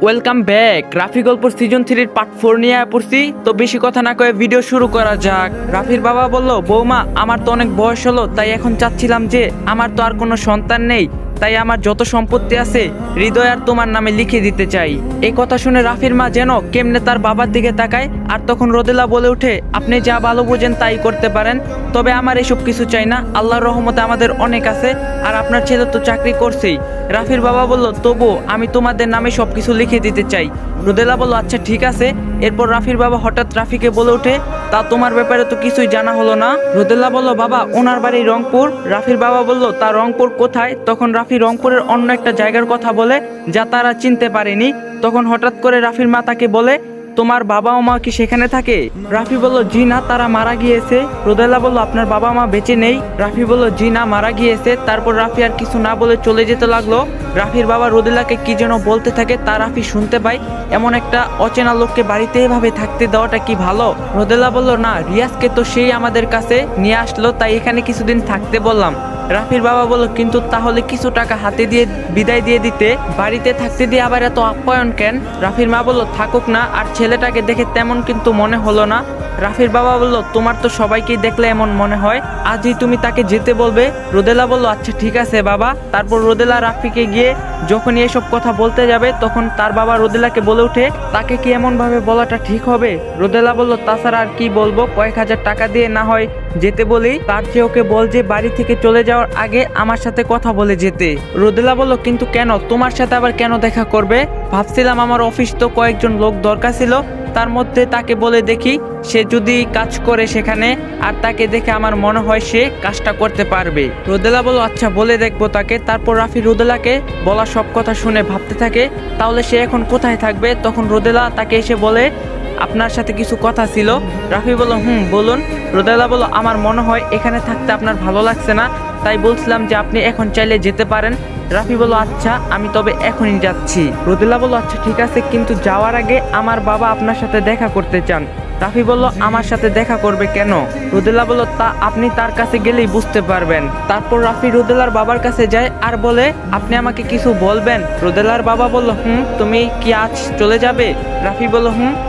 Welcome back. Rafi গল্প season 3 part 4 নিয়ে পড়ছি। তো বেশি কথা না কয়ে ভিডিও শুরু করা যাক। রাফির বাবা বলল, বৌমা আমার তো অনেক বয়স হলো, তাই এখন চাচ্ছিলাম যে আমার তো আর কোনো সন্তান নেই, তাই আমার যত সম্পত্তি আছে হৃদয় আর তোমার নামে লিখে দিতে চাই। এই কথা শুনে রাফির মা যেন কেমনে তার বাবার দিকে তাকায়। আর তখন রোদেলা বলে ওঠে, আপনি যা ভালো বোঝেন তাই করতে পারেন, তবে আমার এসব কিছু চাই না। আল্লাহর রহমতে আমাদের অনেক আছে, আর আপনার ছেলে তো চাকরি করছেই। রাফির বাবা বলল, তবু আমি তোমাদের নামে সবকিছু লিখে দিতে চাই। রোদেলা বলল, আচ্ছা ঠিক আছে। এরপর রাফির বাবা হঠাৎ রাফিকে বলে ওঠে, তা তোমার ব্যাপারে তো কিছুই জানা হলো না। রোদেলা বলল, বাবা ওনার বাড়ি রংপুর। রাফির বাবা বলল, তা রংপুর কোথায়? তখন রাফি রংপুরের অন্য একটা জায়গার কথা বলে, যা তারা চিনতে পারেনি। তখন হঠাৎ করে রাফির মা তাকে বলে, তোমার বাবা ও মা কি সেখানে থাকে? রাফি বলল, জি না, তারা মারা গিয়েছে। রোদেলা বলল, আপনার বাবা মা বেঁচে নেই? রাফি বলল, জি না, মারা গিয়েছে। তারপর রাফি আর কিছু না বলে চলে যেতে লাগলো। রাফির বাবা রোদেলাকে কি যেন বলতে থাকে, তা রাফি শুনতে পায়। এমন একটা অচেনা লোককে বাড়িতে এভাবে থাকতে দেওয়াটা কি ভালো? রোদেলা বলল, না, রিয়াজকে তো সেই আমাদের কাছে নিয়ে আসলো, তাই এখানে কিছুদিন থাকতে বললাম। রাফির বাবা বলল, কিন্তু তাহলে কিছু টাকা হাতে দিয়ে বিদায় দিয়ে দিতে, বাড়িতে থাকতে দিয়ে আবার এত আপ্যায়ন কেন? রাফির মা বলল, থাকুক না, আর ছেলেটাকে দেখে তেমন কিন্তু মনে হলো না। রাফির বাবা বলল, তোমার তো সবাইকেই দেখলে এমন মনে হয়, আজই তুমি তাকে যেতে বলবে। রোদেলা বলল, আচ্ছা ঠিক আছে বাবা। তারপর রোদেলা রাফিকে গিয়ে যখনই এসব কথা বলতে যাবে, তখন তার বাবা রোদেলাকে বলে ওঠে, তাকে কি এমন ভাবে বলাটা ঠিক হবে? রোদেলা বলল, তাছাড়া আর কি বলবো, কয়েক হাজার টাকা দিয়ে না হয় যেতে বলি, তার চেয়ে ওকে বল যে বাড়ি থেকে চলে যাওয়ার আগে আমার সাথে কথা বলে যেতে। রোদেলা বলল, কিন্তু কেন? তোমার সাথে আবার কেন দেখা করবে? ভাবছিলাম আমার অফিস তো কয়েকজন লোক দরকার ছিল, তার মধ্যে তাকে বলে দেখি, সে যদি কাজ করে সেখানে, আর তাকে দেখে আমার মনে হয় সে কাজটা করতে পারবে। রোদেলা বলল, আচ্ছা বলে দেখবো তাকে। তারপর রাফি রোদেলাকে বলা সব কথা শুনে ভাবতে থাকে, তাহলে সে এখন কোথায় থাকবে? তখন রোদেলা তাকে এসে বলে, আপনার সাথে কিছু কথা ছিল। রাফি বলল, বলুন। রোদেলা বলল, আমার মনে হয় এখানে থাকতে আপনার ভালো লাগছে না, তাই বলছিলাম যে আপনি এখন চাইলে যেতে পারেন। রাফি বলল, আচ্ছা আমি তবে এখনই যাচ্ছি। রোদেলা বলল, আচ্ছা ঠিক আছে, কিন্তু যাওয়ার আগে আমার বাবা আপনার সাথে দেখা করতে চান। রাফি বলল, আমার সাথে দেখা করবে কেন? রোদেলা বলল, তা আপনি তার কাছে গেলেই বুঝতে পারবেন। তারপর রাফি রোদেলার বাবার কাছে যায় আর বলে, আপনি আমাকে কিছু বলবেন? রোদেলার বাবা বলল, তুমি কি আজ চলে যাবে? রাফি বলল,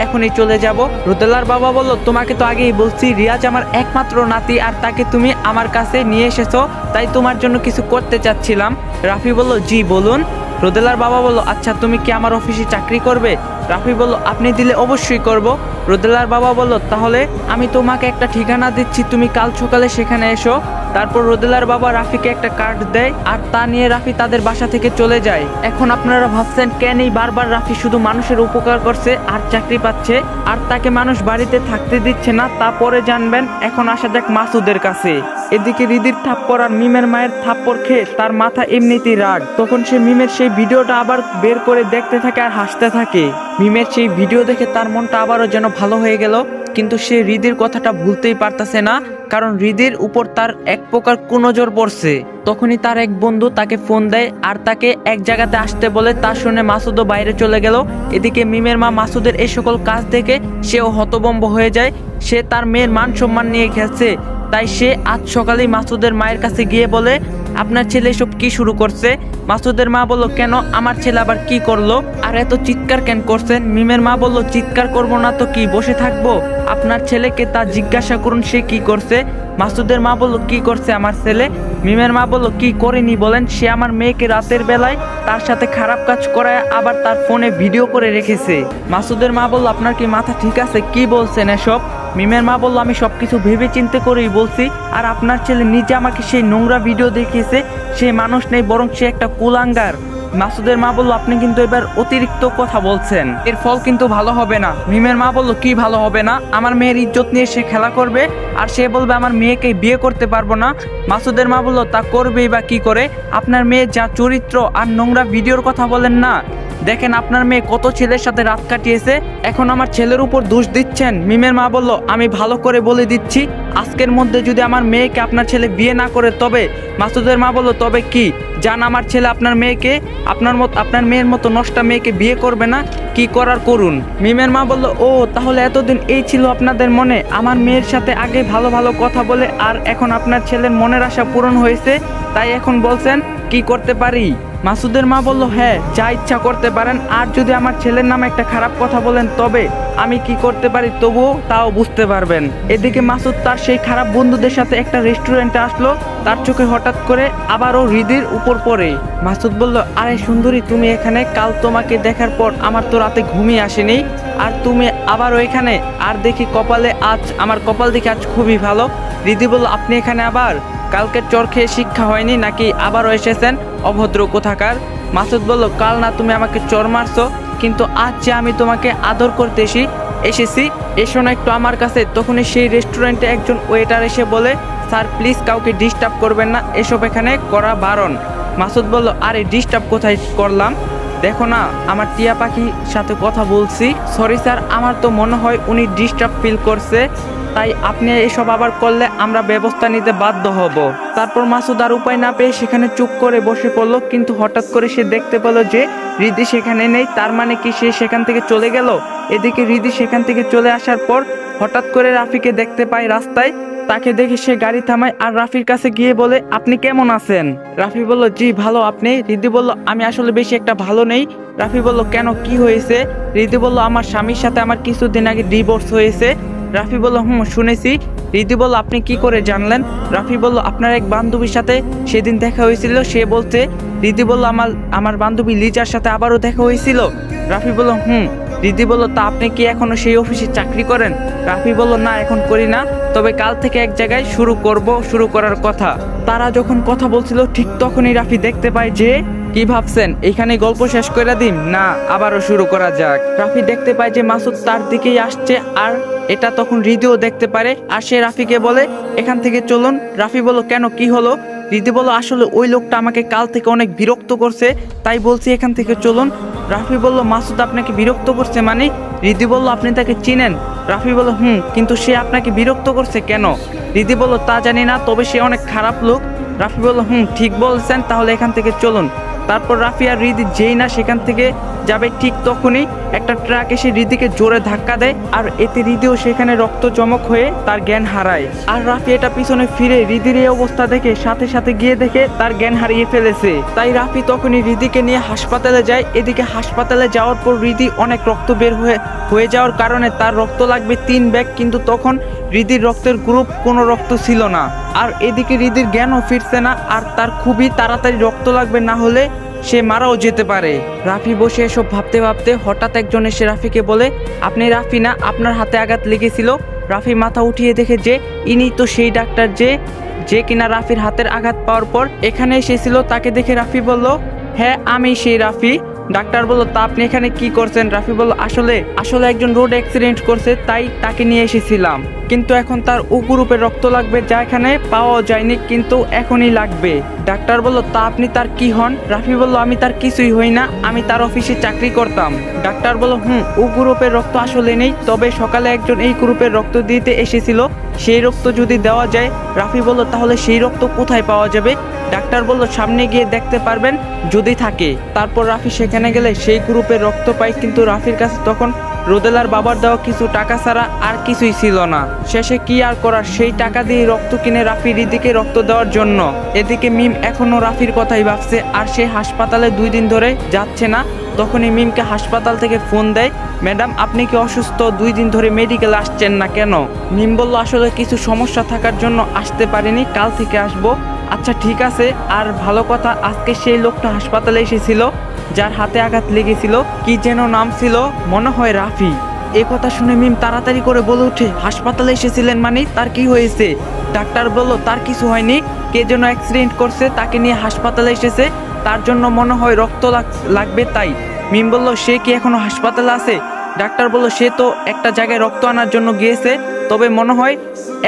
এখনই চলে যাব। রোদেলার বাবা বলল, তোমাকে তো আগেই বলছি রিয়াজ আমার একমাত্র নাতি, আর তাকে তুমি আমার কাছে নিয়ে এসেছো, তাই তোমার জন্য কিছু করতে চাচ্ছিলাম। রাফি বলল, জি বলুন। রোদেলার বাবা বলল, আচ্ছা তুমি কি আমার অফিসে চাকরি করবে? রাফি বলল, আপনি দিলে অবশ্যই করব। রোদেলার বাবা বলল, তাহলে আমি তোমাকে একটা ঠিকানা দিচ্ছি, তুমি কাল সকালে সেখানে এসো। তারপর রোদেলার বাবা রাফিকে একটা কার্ড দেয়, আর তা নিয়ে রাফি তাদের বাসা থেকে চলে যায়। এখন আপনারা ভাবছেন কেন এই বারবার রাফি শুধু মানুষের উপকার করছে আর চাকরি পাচ্ছে, আর তাকে মানুষ বাড়িতে থাকতে দিচ্ছে না, তা পরে জানবেন। এখন আসা যাক মাসুদের কাছে। এদিকে রিদির থাপ্পড় আর মিমের মায়ের থাপ্পড় খেয়ে তার মাথা এমনিতেই রাগ। তখন সে মিমের সেই ভিডিওটা আবার বের করে দেখতে থাকে আর হাসতে থাকে। মিমের সেই ভিডিও দেখে তার মনটা আবারও যেন ভালো হয়ে গেল, কিন্তু সে হৃদির কথাটা ভুলতেই পারতেছে না, কারণ হৃদির উপর তার এক প্রকার কুনজর পড়ছে। তখনই তার এক বন্ধু তাকে ফোন দেয় আর তাকে এক জায়গাতে আসতে বলে, তা শুনে মাসুদও বাইরে চলে গেল। এদিকে মিমের মা মাসুদের এই সকল কাজ দেখে সেও হতভম্ব হয়ে যায়। সে তার মেয়ের মান সম্মান নিয়ে খেলছে, তাই সে আজ সকালেই মাসুদের মায়ের কাছে গিয়ে বলে, আপনার ছেলে এসব কি শুরু করছে? মাসুদের মা বলল, কেন, আমার ছেলে আবার কি করলো? আর এত চিৎকার কেন করছেন? মিমের মা বলল, চিৎকার করব না তো কি, বসে থাকবো? আপনার ছেলেকে তা জিজ্ঞাসা করুন সে কি করছে। মাসুদের মা বলল, কি করছে আমার ছেলে? মিমের মা বলল, কি করেনি বলেন? সে আমার মেয়েকে রাতের বেলায় তার সাথে খারাপ কাজ করায় আবার তার ফোনে ভিডিও করে রেখেছে। মাসুদের মা বলল, আপনার কি মাথা ঠিক আছে? কি বলছেন এসব? মিমের মা বলল, আমি সবকিছু ভেবে চিন্তে করেই বলছি, আর আপনার ছেলে নিজে আমাকে সেই নোংরা ভিডিও দেখিয়েছে। সে মানুষ নেই, বরং সে একটা কুলাঙ্গার। মাসুদের মা বলল, আপনি কিন্তু এবার অতিরিক্ত কথা বলছেন, এর ফল কিন্তু ভালো হবে না। মিমের মা বলল, কি ভালো হবে না? আমার মেয়ের ইজ্জত নিয়ে সে খেলা করবে, আর সে বলবে আমার মেয়েকে বিয়ে করতে পারবো না। মাসুদের মা বলল, তা করবেই বা কি করে? আপনার মেয়ে যা চরিত্র আর নোংরা ভিডিওর কথা বলেন না, দেখেন আপনার মেয়ে কত ছেলের সাথে রাত কাটিয়েছে, এখন আমার ছেলের উপর দোষ দিচ্ছেন। মিমের মা বলল, আমি ভালো করে বলে দিচ্ছি, আজকের মধ্যে যদি আমার মেয়েকে আপনার ছেলে বিয়ে না করে তবে। মাসুদের মা বলল, তবে কি? জান আমার ছেলে আপনার মেয়েকে, আপনার মেয়ের মতো নষ্টা মেয়েকে বিয়ে করবে না, কি করার করুন। মিমের মা বলল, ও তাহলে এতদিন এই ছিল আপনাদের মনে, আমার মেয়ের সাথে আগে ভালো ভালো কথা বলে, আর এখন আপনার ছেলের মনের আশা পূরণ হয়েছে, তাই এখন বলছেন কি করতে পারি? মাসুদের মা বলল, হ্যাঁ যা ইচ্ছা করতে পারেন, আর যদি আমার ছেলের নামে একটা খারাপ কথা বলেন তবে আমি কি করতে পারি তবুও তাও বুঝতে পারবেন। এদিকে মাসুদ তার সেই খারাপ বন্ধুদের সাথে একটা রেস্টুরেন্টে আসলো। তার চোখে হঠাৎ করে আবারও হৃদির উপর পড়ে। মাসুদ বলল, আরে সুন্দরী তুমি এখানে, কাল তোমাকে দেখার পর আমার তো রাতে ঘুমিয়ে আসেনি, আর তুমি আবারও এখানে। আর দেখি কপালে আজ, আমার কপাল দেখে আজ খুবই ভালো। হৃদি বলল, আপনি এখানে আবার? কালকের চর খেয়ে শিক্ষা হয়নি নাকি আবারও এসেছেন, অভদ্র কোথাকার? মাসুদ বলল, কাল না তুমি আমাকে চর মারছো, কিন্তু আজ যে আমি তোমাকে আদর করতে এসেছি, এসো না একটু আমার কাছে। তখনই সেই রেস্টুরেন্টে একজন ওয়েটার এসে বলে, স্যার প্লিজ কাউকে ডিস্টার্ব করবেন না, এসব এখানে করা বারণ। মাসুদ বলল, আরে ডিস্টার্ব কোথায় করলাম, দেখো না আমার টিয়া পাখির সাথে কথা বলছি। সরি স্যার, আমার তো মনে হয় উনি ডিস্টার্ব ফিল করছে, তাই আপনি এসব আবার করলে আমরা ব্যবস্থা নিতে বাধ্য হব। তারপর মাসুদ আর উপায় না পেয়ে সেখানে চুপ করে বসে পড়লো। কিন্তু হঠাৎ করে সে দেখতে পেল যে হৃদি সেখানে নেই। তার মানে কি সে সেখান থেকে চলে গেল? এদিকে হৃদি সেখান থেকে চলে আসার পর হঠাৎ করে রাফিকে দেখতে পায় রাস্তায়। তাকে দেখে সে গাড়ি থামায় আর রাফির কাছে গিয়ে বলে, আপনি কেমন আছেন? রাফি বলল, জি ভালো, আপনি? হৃদি বলল, আমি আসলে বেশি একটা ভালো নেই। রাফি বলল, কেন, কি হয়েছে? হৃদি বলল, আমার স্বামীর সাথে আমার কিছুদিন আগে ডিভোর্স হয়েছে। রাফি বলল, শুনেছি। হৃদি বলল, আপনি কি করে জানলেন? রাফি বলল, আপনার এক বান্ধবীর সাথে সেদিন দেখা হয়েছিল, সে বলছে। হৃদি বলল, আমার বান্ধবী লিজার সাথে আবারও দেখা হয়েছিল। রাফি বলল, হৃদি বলল, তা আপনি কি এখনো সেই অফিসে চাকরি করেন? রাফি বলল, না এখন করি না, তবে কাল থেকে এক জায়গায় শুরু করার কথা। তারা যখন কথা বলছিল ঠিক তখনই রাফি দেখতে পায় যে, কি ভাবছেন এখানে গল্প শেষ করে দিন, না আবারও শুরু করা যাক? রাফি দেখতে পায় যে মাসুদ তার দিকেই আসছে, আর এটা তখন হৃদিও দেখতে পারে। আর সে রাফিকে বলে, এখান থেকে চলুন। রাফি বলল, কেন, কি হলো? হৃদি বলল, আসলে ওই লোকটা আমাকে কাল থেকে অনেক বিরক্ত করছে, তাই বলছি এখান থেকে চলুন। রাফি বলল, মাসুদ আপনাকে বিরক্ত করছে মানে? হৃদি বলল, আপনি তাকে চিনেন? রাফি বলল, কিন্তু সে আপনাকে বিরক্ত করছে কেন? হৃদি বলল, তা জানি না, তবে সে অনেক খারাপ লোক। রাফি বলল, ঠিক বলছেন, তাহলে এখান থেকে চলুন। তারপর রাফি আর হৃদি যেই না সেখান থেকে যাবে, ঠিক তখনই একটা ট্রাক এসে হৃদিকে জোরে ধাক্কা দেয়, আর এতে হৃদিও সেখানে রক্ত চমক হয়ে তার জ্ঞান হারায়। আর রাফি এটা পিছনে ফিরে হৃদির এই অবস্থা দেখে সাথে সাথে গিয়ে দেখে তার জ্ঞান হারিয়ে ফেলেছে। তাই রাফি তখনই হৃদিকে নিয়ে হাসপাতালে যায়। এদিকে হাসপাতালে যাওয়ার পর হৃদি অনেক রক্ত বের হয়ে যাওয়ার কারণে তার রক্ত লাগবে 3 ব্যাগ, কিন্তু তখন হৃদির রক্তের গ্রুপ কোনো রক্ত ছিল না। আর এদিকে হৃদির জ্ঞানও ফিরছে না, আর তার খুবই তাড়াতাড়ি রক্ত লাগবে, না হলে সে মারাও যেতে পারে। রাফি বসে এসব ভাবতে ভাবতে হঠাৎ একজন এসে রাফিকে বলে, আপনি রাফি না, আপনার হাতে আঘাত লেগেছিল? রাফি মাথা উঠিয়ে দেখে যে ইনি তো সেই ডাক্তার যে কিনা রাফির হাতের আঘাত পাওয়ার পর এখানে এসেছিল। তাকে দেখে রাফি বলল, হ্যাঁ আমি সেই রাফি। ডাক্তার বলল, তা আপনি এখানে কি করছেন? রাফি বলল, আসলে একজন রোড অ্যাক্সিডেন্ট করছে, তাই তাকে নিয়ে এসেছিলাম, কিন্তু এখন তার ও গ্রুপের রক্ত লাগবে, যা এখানে পাওয়া যায়নি, কিন্তু এখনই লাগবে। ডাক্তার বলল, তা আপনি তার কি হন? রাফি বলল, আমি তার কিছুই হই না, আমি তার অফিসে চাকরি করতাম। ডাক্তার বলল, ও গ্রুপের রক্ত আসলে নেই, তবে সকালে একজন এই গ্রুপের রক্ত দিতে এসেছিল, সেই রক্ত যদি দেওয়া যায়। রাফি বলল, তাহলে সেই রক্ত কোথায় পাওয়া যাবে? ডাক্তার বলল, সামনে গিয়ে দেখতে পারবেন যদি থাকে। তারপর রাফি সেখানে গেলে সেই গ্রুপের রক্ত পায়, কিন্তু রাফির কাছে তখন রোদেলার বাবার দেওয়া কিছু টাকা ছাড়া আর কিছুই ছিল না। শেষে কি আর করার, সেই টাকা দিয়ে রক্ত কিনে রাফি হৃদিকে রক্ত দেওয়ার জন্য। এদিকে মিম এখনো রাফির কথাই ভাবছে, আর সে হাসপাতালে 2 দিন ধরে যাচ্ছে না। তখনই মিমকে হাসপাতাল থেকে ফোন দেয়, ম্যাডাম আপনি কি অসুস্থ? 2 দিন ধরে মেডিকেলে আসছেন না কেন? মিম বলল, আসলে কিছু সমস্যা থাকার জন্য আসতে পারিনি, কাল থেকে আসবো। আচ্ছা ঠিক আছে, আর ভালো কথা, আজকে সেই লোকটা হাসপাতালে এসেছিল যার হাতে আঘাত লেগেছিল, কি যেন নাম ছিল, মনে হয় রাফি। এ কথা শুনে মিম তাড়াতাড়ি করে বলে উঠে, হাসপাতালে এসেছিলেন মানে, তার কি হয়েছে? ডাক্তার বলল, তার কিছু হয়নি, কে যেন অ্যাক্সিডেন্ট করছে, তাকে নিয়ে হাসপাতালে এসেছে, তার জন্য মনে হয় রক্ত লাগবে তাই। মিম বলল, সে কি এখনো হাসপাতালে আছে? ডাক্তার বলল, সে তো একটা জায়গায় রক্ত আনার জন্য গিয়েছে, তবে মনে হয়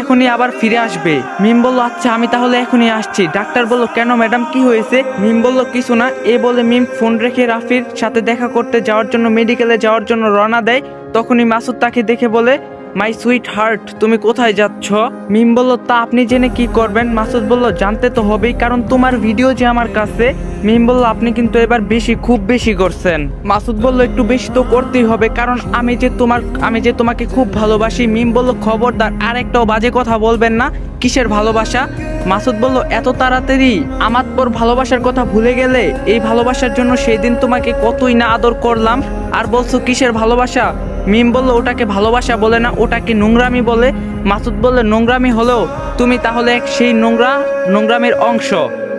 এখনই আবার ফিরে আসবে। মিম বলল, আচ্ছা আমি তাহলে এখনই আসছি। ডাক্তার বলল, কেন ম্যাডাম কি হয়েছে? মিম বলল, কিছু না। এ বলে মিম ফোন রেখে রাফির সাথে দেখা করতে যাওয়ার জন্য মেডিকেলে যাওয়ার জন্য রওনা দেয়। তখনই মাসুদ তাকে দেখে বলে, মাই সুইট হার্ট, তুমি কোথায় যাচ্ছ? মিম বলল, তা আপনি জেনে কি করবেন? মাসুদ বলল, জানতে তো হবেই, কারণ তোমার ভিডিও যে আমার কাছে। মিম বলল, আপনি কিন্তু এবার খুব বেশি করছেন। মাসুদ বলল, একটু বেশি তো করতেই হবে, কারণ আমি যে তোমাকে খুব ভালোবাসি। মিম বলল, খবরদার আর একটাও বাজে কথা বলবেন না। কিসের ভালোবাসা? মাসুদ বলল, এত তাড়াতাড়ি আমার পর ভালোবাসার কথা ভুলে গেলে? এই ভালোবাসার জন্য সেই দিন তোমাকে কতই না আদর করলাম, আর বলছো কিসের ভালোবাসা? মিম বলল, ওটাকে ভালোবাসা বলে না, ওটাকে নোংরামি বলে। মাসুদ বলল, নোংরামি হলেও তুমি তাহলে সেই নোংরামির অংশ।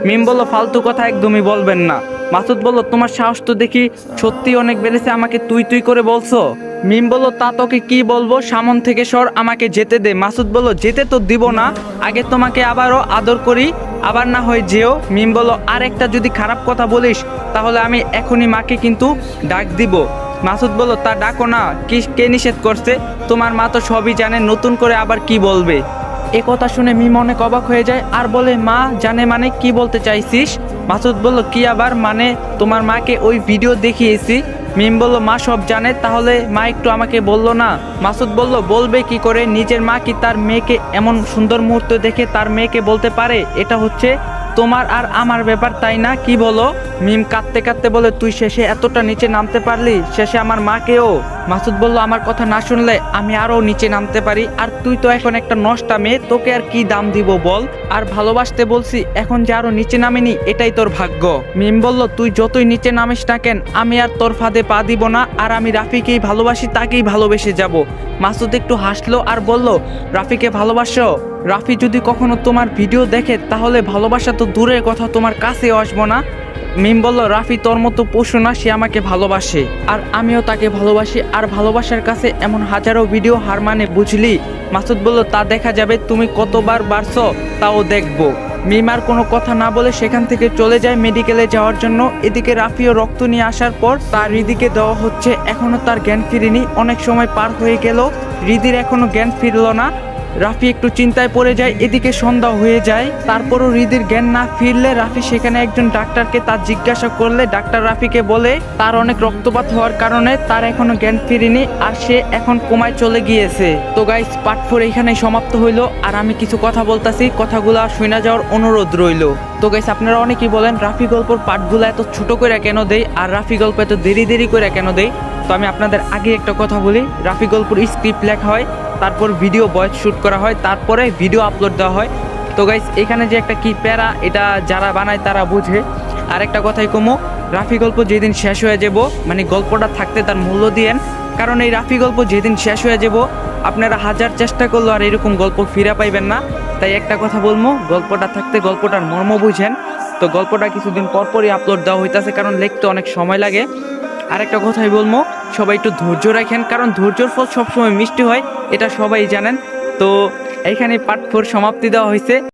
মিম বলল, ফালতু কথা একদমই বলবেন না। মাসুদ বলল, তোমার সাহস তো দেখি সত্যি অনেক বেড়েছে, আমাকে তুই তুই করে বলছো। মিম বলল, তা তোকে কি বলবো, সামন থেকে সর, আমাকে যেতে দে। মাসুদ বলল, যেতে তো দিব না, আগে তোমাকে আবারও আদর করি, আবার না হয় যেও। মিম বলল, আর একটা যদি খারাপ কথা বলিস তাহলে আমি এখনই মাকে কিন্তু ডাক দিব। মাসুদ বলল, তা ডাকো না, কে নিষেধ করছে? তোমার মা তো সবই জানে, নতুন করে আবার কি বলবে? এ কথা শুনে মিম অনেক অবাক হয়ে যায় আর বলে, মা জানে মানে কি বলতে চাইছিস? মাসুদ বলল, কি আবার মানে, তোমার মাকে ওই ভিডিও দেখিয়েছি। মিম বলল, মা সব জানে, তাহলে মা একটু আমাকে বললো না? মাসুদ বলল, বলবে কি করে, নিজের মা কি তার মেয়েকে এমন সুন্দর মুহূর্ত দেখে তার মেয়েকে বলতে পারে? এটা হচ্ছে তোমার আর আমার ব্যাপার, তাই না, কি বলো? মিম কাঁদতে কাঁদতে বলে, তুই শেষে এতটা নিচে নামতে পারলি, শেষে আমার মাকেও? মাসুদ বলল, আমার কথা না শুনলে আমি আরো নিচে নামতে পারি, আর তুই তো এখন একটা নষ্টা মেয়ে, তোকে আর কি দাম দিব বল? আর ভালোবাসতে বলছি, এখন যে আরো নিচে নামিনি এটাই তোর ভাগ্য। মিম বলল, তুই যতই নিচে নামিস না কেন, আমি আর তোর ফাঁদে পা দিব না, আর আমি রাফিকেই ভালোবাসি, তাকেই ভালোবেসে যাব। মাসুদ একটু হাসলো আর বলল, রাফিকে ভালোবাসো? রাফি যদি কখনো তোমার ভিডিও দেখে তাহলে ভালোবাসা তো দূরের কথা, তোমার কাছেও আসবো না। মিম বলল, রাফি তোর মতো পশু না, সে আমাকে ভালোবাসে আর আমিও তাকে ভালোবাসি, আর ভালোবাসার কাছে এমন হাজারো ভিডিও হার মানে, বুঝলি? মাসুদ বলল, তা দেখা যাবে, তুমি কতবার বাড়ছো তাও দেখবো। মিম আর কোনো কথা না বলে সেখান থেকে চলে যায় মেডিকেলে যাওয়ার জন্য। এদিকে রাফিও রক্ত নিয়ে আসার পর তার হৃদিকে দেওয়া হচ্ছে, এখনো তার জ্ঞান ফিরেনি। অনেক সময় পার হয়ে গেল, হৃদির এখনো জ্ঞান ফিরল না। রাফি একটু চিন্তায় পড়ে যায়, এদিকে সন্ধ্যা হয়ে যায়, তারপরও হৃদির জ্ঞান না ফিরলে রাফি সেখানে একজন ডাক্তারকে তার জিজ্ঞাসা করলে ডাক্তার রাফিকে বলে তার অনেক রক্তপাত হওয়ার কারণে তার এখনো জ্ঞান ফিরেনি, আর সে এখন কোমায় চলে গিয়েছে। তো গাইস, পার্ট 4 এখানেই সমাপ্ত হইলো, আর আমি কিছু কথা বলতাছি, কথাগুলো শুনে যাওয়ার অনুরোধ রইলো। তো গাইস, আপনারা অনেকেই বলেন রাফি গল্পর পার্টগুলো এত ছোট করে কেন দেই, আর রাফি গল্প এত দেরি দেরি করে কেন দেই। তো আমি আপনাদের আগে একটা কথা বলি, রাফি গল্পর স্ক্রিপ্ট লেখা হয়, তারপর ভিডিও ভয়েস শ্যুট করা হয়, তারপরে ভিডিও আপলোড দেওয়া হয়। তো গাইস, এখানে যে একটা কি প্যারা, এটা যারা বানায় তারা বুঝে। আর একটা কথাই কমো, রাফি গল্প যেদিন শেষ হয়ে যাব, মানে গল্পটা থাকতে তার মূল্য দিয়েন, কারণ এই রাফি গল্প যেদিন শেষ হয়ে যাব আপনারা হাজার চেষ্টা করলেও আর এরকম গল্প ফিরে পাইবেন না। তাই একটা কথা বলবো, গল্পটা থাকতে গল্পটার মর্ম বুঝেন। তো গল্পটা কিছুদিন পরপরই আপলোড দেওয়া হইতেছে, কারণ লিখতে অনেক সময় লাগে। আর একটা কথাই বলবো, সবাই একটু ধৈর্য রাখেন, কারণ ধৈর্যর ফল সবসময় মিষ্টি হয়, এটা সবাই জানেন। তো এইখানে পার্ট 4 সমাপ্তি দেওয়া হয়েছে।